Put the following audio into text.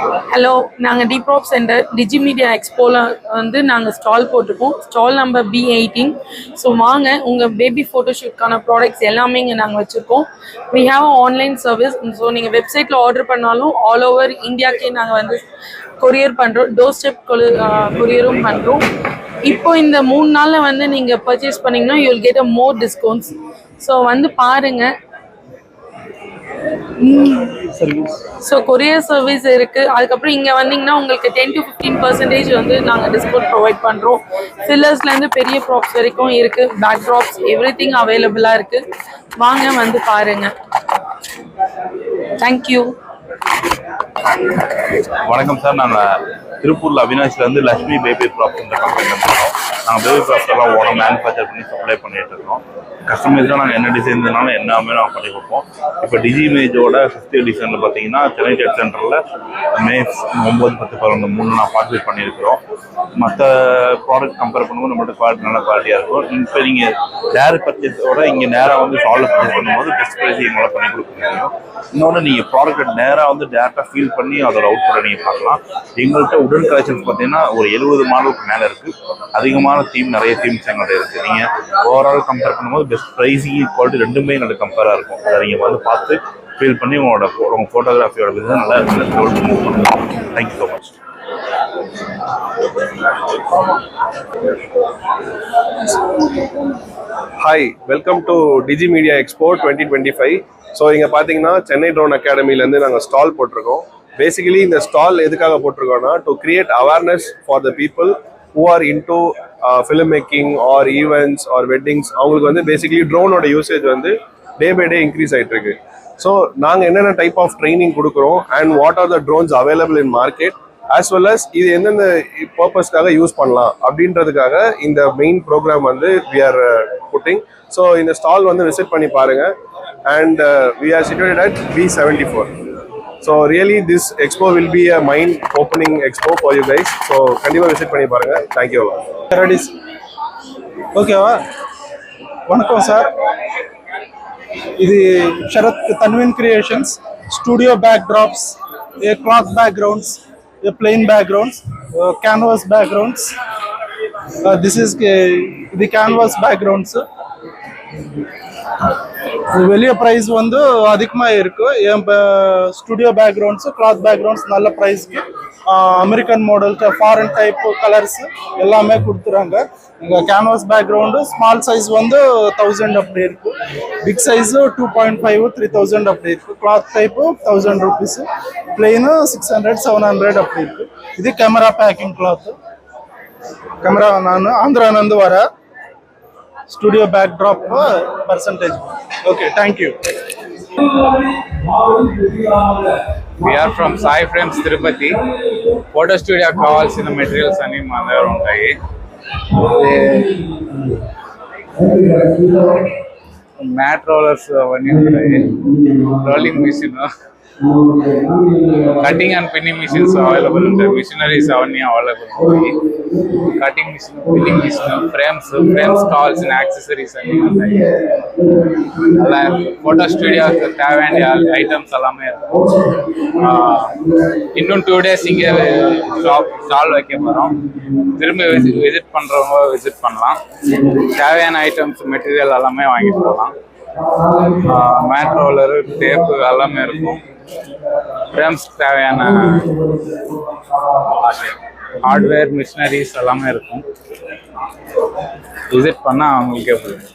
Hello, நாங்கள் டிப்ராப் centre டிஜிமீடியா எக்ஸ்போவில் வந்து நாங்கள் ஸ்டால் போட்டிருக்கோம். Stall number B18. ஸோ வாங்க, உங்கள் பேபி ஃபோட்டோஷூட்கான ப்ராடக்ட்ஸ் எல்லாமே இங்கே நாங்கள் வச்சுருக்கோம். We have online service. So நீங்கள் வெப்சைட்டில் ஆர்டர் பண்ணாலும் ஆல் ஓவர் இந்தியாவுக்கே நாங்கள் வந்து கொரியர் பண்ணுறோம். டோர் ஸ்டெப் கொரியரும் பண்ணுறோம். இப்போ இந்த 3 நாளில் வந்து நீங்கள் பர்ச்சேஸ் பண்ணிங்கன்னா you will get a more discounts. So வந்து பாருங்கள். ஸோ கொரியர் சர்வீஸ் இருக்குது. அதுக்கப்புறம் இங்கே வந்தீங்கன்னா உங்களுக்கு 10 to 15% வந்து நாங்கள் டிஸ்கவுண்ட் ப்ரொவைட் பண்ணுறோம். ஃபில்லர்ஸ்லேருந்து பெரிய ப்ராப்ஸ் வரைக்கும் இருக்குது. பேக் ட்ராப்ஸ் எவ்ரிதிங் அவைலபிளாக இருக்குது. வாங்க வந்து பாருங்கள். தேங்க்யூ. வணக்கம் சார், நாங்கள் திருப்பூரில் அவினாஷிலேருந்து லக்ஷ்மி பேபி ப்ராப்ஸ் இந்த கம்பெனி இருக்கோம். நாங்கள் பேபி ப்ராப்ஸ் எல்லாம் ஓனம் மேனுஃபேக்சர் பண்ணி சப்ளை பண்ணிட்டு இருக்கோம். கஸ்டமைஸ்லாம் நாங்கள் என்ன டிசைன் இருந்தாலும் எல்லாமே நாங்கள் பண்ணி கொடுப்போம். இப்போ டிஜி இமேஜோட 5th எடிஷனில் பார்த்தீங்கன்னா சென்னை டெட் சென்டரில் மே 9, 10, 11 3 நான் பார்ட்டிசிபேட் பண்ணியிருக்கிறோம். மற்ற ப்ராடக்ட் கம்பேர் பண்ணும்போது நம்மளோட குவாலிட்டி நல்ல குவாலிட்டியாக இருக்கும். இப்போ நீங்கள் டேரக்ட் பர்ச்சேஸோட இங்கே நேராக வந்து ஸ்டாலில் பர்ச்சேஸ் பண்ணும்போது பெஸ்ட் ப்ரைஸ் எங்களால் பண்ணி கொடுக்க முடியும். இன்னொன்று நீங்கள் ப்ராடக்ட் நேராக வந்து டேரெக்டாக ஃபீல் பண்ணி அதோட அவுட்புட்டை நீங்கள் பார்க்கலாம். எங்கள்கிட்ட உடன் கலெக்ஷன்ஸ் பார்த்தீங்கன்னா ஒரு 70 மாடலுக்கு மேலே இருக்குது. அதிகமான நிறைய தீம்ஸ் எங்கள்கிட்ட இருக்குது. நீங்கள் ஓவரால் கம்பேர் பண்ணும்போது பெஸ்ட் ப்ரைஸிங் குவாலிட்டி ரெண்டுமே எங்களுக்கு கம்பேராக இருக்கும். அதை நீங்கள் வந்து பார்த்து ஃபீல் பண்ணி உங்கள் ஃபோட்டோகிராஃபியோட பிஸ்னஸ் நல்லா மூவ் பண்ணலாம். Thank you so much. Hi, welcome to Digi Media Expo 2025. So இங்கே பார்த்தீங்கன்னா சென்னை ட்ரோன் அகாடமிலேருந்து நாங்கள் ஸ்டால் போட்டிருக்கோம். பேசிக்கலி இந்த ஸ்டால் எதுக்காக போட்டிருக்கோம்னா to create awareness for the people who are into film making or events or weddings. அவங்களுக்கு வந்து பேசிக்கலி ட்ரோனோட யூசேஜ் வந்து டே பை டே இன்க்ரீஸ் ஆகிட்டு இருக்கு. ஸோ நாங்கள் என்னென்ன டைப் ஆஃப் ட்ரைனிங் கொடுக்குறோம் and what are the drones available in market as well as இது எந்தெந்த பர்பஸ்க்காக யூஸ் பண்ணலாம் அப்படின்றதுக்காக இந்த மெயின் ப்ரோக்ராம் வந்து வி ஆர் புட்டிங். ஸோ இந்த ஸ்டால் வந்து விசிட் பண்ணி பாருங்க. And we are situated at B74. So really this expo will be a mind opening expo for you guys. So kandipa visit panni parunga. Thank you. Okay va. Vanakkam sir. This Sharath Tanvin Creations studio backdrops, a cloth backgrounds, a plain backgrounds, canvas backgrounds. This is the canvas backgrounds. வெளிய price வந்து அதிகமா இருக்கு. Studio backgrounds, cloth backgrounds நல்ல பிரைஸ்க்கு American model, foreign type colours எல்லாமே கொடுத்துறாங்க. இங்கே canvas background small size வந்து 1000 அப்படி இருக்கு. பிக் சைஸ் 2.5, 3000 அப்படி இருக்கு. கிளாத் டைப்பு 1000 rupees, பிளெயின் 600, 700 அப்படி இருக்கு. இது கேமரா பேக்கிங் கிளாத். கேமரா நான் ஆந்திரானந்து வர studio backdrop percentage. Okay, thank you. We are from Sai Frames Tirupati. Photo studio కావాల్సిన మెటీరియల్స్ అన్ని మన దగ్గర ఉంటాయి. మ్యాట్ రోలర్స్ అవన్నీ ఉంటాయి. Rolling machine, cutting and pinning machines available ఉంటాయి. మిషనరీస్ అవన్నీ అవైలబుల్ ఉంటాయి. Cutting machine, pinning machine, frames కావాల్సిన యాక్సెసరీస్ అన్నీ ఉంటాయి. అలా ఫోటో స్టూడియోக்கு தேவையான ஐட்டம்ஸ் எல்லாமே இருக்கும். இன்னும் 2 days இங்கே ஸ்டால் வைக்க போகிறோம். திரும்பி விசிட் பண்ணுறவங்க விசிட் பண்ணலாம். தேவையான ஐட்டம்ஸ் மெட்டீரியல் எல்லாமே வாங்கிட்டு போகலாம். மேட் ரோலரு, டேப்பு எல்லாமே இருக்கும். ஃப்ரேம்ஸ் தேவையான ஹார்ட்வேர், மிஷினரிஸ் எல்லாமே இருக்கும். விசிட் பண்ணால் அவங்களுக்கே போதும்.